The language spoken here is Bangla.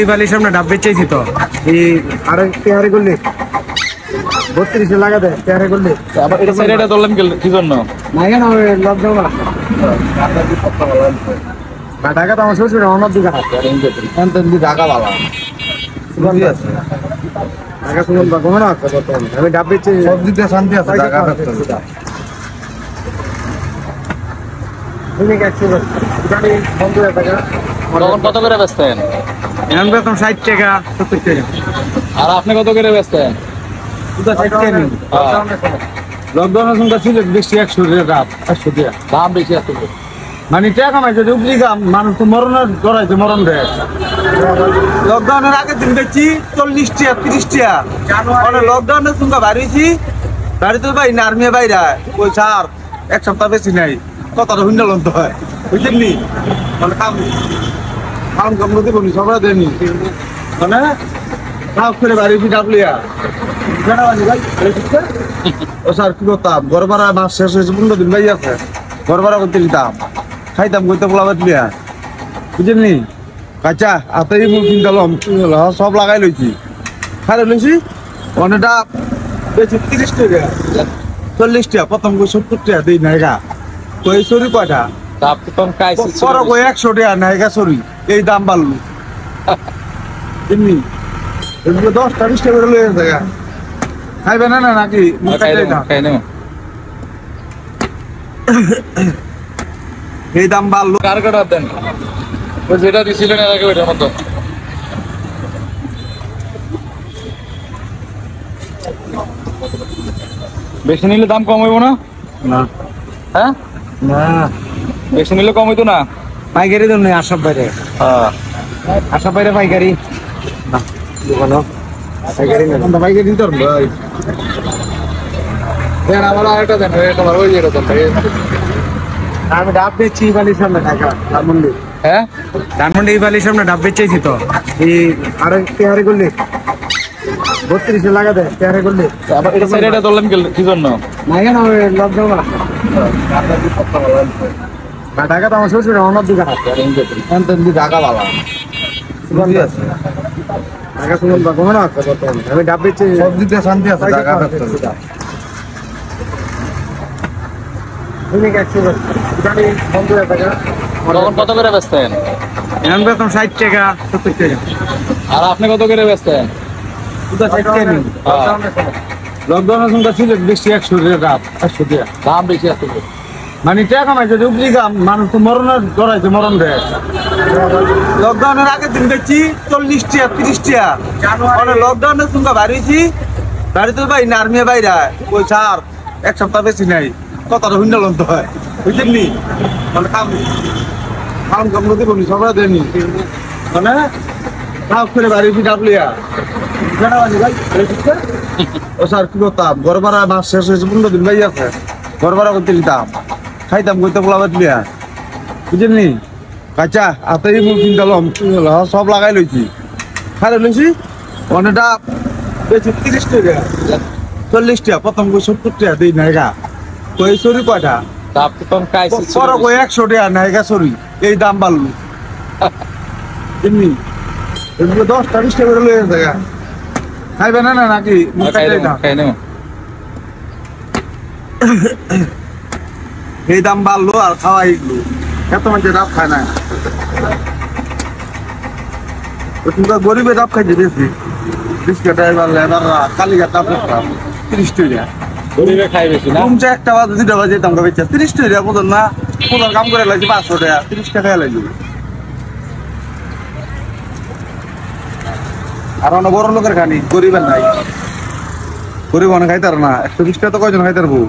এই বালির সামনে ডাব বেচেছি তো এই আরে পেয়ারে করলি 32 লাগা দেয় পেয়ারে করলি আবার এটা সাইডে ধরলেন কি জন্য? না কেন লকডাউন আছে ঢাকা তো আমার শ্বশুর অন্য দোকান আছে ঢাকা বালা ঢাকা সুমন বা কোনো আছে বর্তমানে আমি ডাব বেচে সব দিকে শান্তি আছে ঢাকা তখন কত করে বেচতেন? এখন বেতন 60 টাকা 70 টাকা আর আপনি কত করে বেচতেন? লকডাউনের সংখ্যা ছিল বেশি 100 টাকা 100 টাকা দাম বেশি আছে মানে টাকা কামাইছে উপরি কাম মানুষ তো মরণের ধরাইছে মরণ দেয় লকডাউনের আগের দিন বেচি 40 টাকা 30 টাকা লকডাউনের সংখ্যা বাড়িয়েছি বাড়িতে ভাই না আর্মি বাইরা ওই স্যার এক সপ্তাহ বেশি নাই কতটা হুন্ডালন তো হয় বুঝলেন নি মানে কাম কামড় দেবো নি সবাই দেয়নি মানে কাজ করে বাড়ি ডাবলিয়া ও স্যার কি করতাম ঘর ভাড়া মাস শেষ হয়েছে 15 দিন ভাই আছে ঘর ভাড়া করতে নিতাম খাইতাম কইতে পোলা বাতলিয়া বুঝলেন নি কাঁচা আতাই মুখ কিনতাম সব লাগাই লইছি খারে লইছি অনেকটা বেশি 30 টাকা 40 টাকা প্রথম 70 টাকা দিই নাইগা কই সরি কয়টা পরে কই 100 টাকা নাইগা সরি এই দাম বাড়লো এমনি এগুলো 10 20 টাকা করে লইয়া জায়গা খাইবে না নাকি খাই না এই দাম বাড়লো কার কাটা দেন ওই যেটা দিছিলেন এর আগে ওইটার মতো বেশি নিলে দাম কম হইব না? না হ্যাঁ না বেশি নিলে কম হইতো না? পাইকারি দাম নেই আশাব বাইরে আশাব বাইরে পাইকারি না দোকানো পাইকারি না পাইকারি তো ভাই দেন আমার আরেকটা দেন তোমার ওই যেটা দেন আমি ডাব বেচছি বালির সামনে ঢাকা ধানমন্ডি হ্যাঁ ধানমন্ডি এই বালির সামনে ডাব বেচেছি তো এই আরে পেয়ারে করলি 32 লাগা দেয় পেয়ারে করলি আবার এটা সাইডে ধরলেন কি জন্য? না কেন লকডাউন আছে ঢাকা তো আমার শ্বশুর অন্য দোকান আছে ঢাকা বালা ঢাকা সুমন বা কোনো আছে বর্তমানে আমি ডাব বেচে সব দিকে শান্তি আছে ঢাকা তখন কত করে বেচতেন? এখন বেতন 60 টাকা 70 টাকা আর আপনি কত করে বেচতেন? লকডাউনের সংখ্যা ছিল বেশি 100 টাকা 100 টাকা দাম বেশি আছে মানে টাকা কামাইছে উপরি কাম মানুষ তো মরণের ধরাইছে মরণ দেয় লকডাউনের আগের দিন বেচি 40 টাকা 30 টাকা লকডাউনের সংখ্যা বাড়িয়েছি বাড়িতে ভাই না আর্মি বাইরা ওই স্যার এক সপ্তাহ বেশি নাই কতটা হুন্ডালন তো হয় বুঝলেন নি মানে কামড় দেবো নি সবাই দেয়নি মানে কাজ করে বাড়ি ডাবলিয়া ও স্যার কি করতাম ঘর ভাড়া মাস শেষ হয়েছে 15 দিন ভাই আছে ঘর ভাড়া করতে নিতাম খাইতাম কইতে পোলা বাতলিয়া বুঝলেন নি কাঁচা আতাই মুখ কিনতাম সব লাগাই লইছি খারে লইছি অনেকটা বেশি 30 টাকা 40 টাকা প্রথম 70 টাকা দিই নাইগা কই সরি কয়টা পরে কই 100 টাকা নাইগা সরি এই দাম বাড়লো এমনি এগুলো 10 20 টাকা করে লইয়া জায়গা খাইবে না নাকি খাই না এই দাম বাড়লো আর খাওয়া এগুলো এত মানুষের ডাব খায় না গরিবের ডাব খাইছে বেশি বিস্কুট লেবাররা কালীঘাট ডাব 30 টাকা গরিবে খাই বেশি না কমছে একটা বাজে 2টা বাজে দাম বেচা 30 টাকা মতন না কোথাও কাম করে লাগছে 500 টাকা 30 টাকা লাগবে আর অনেক বড় লোকের খানি গরিবের নাই গরিব অনেক খাইতার না 120 টাকা তো কয়জন খাইতার বউ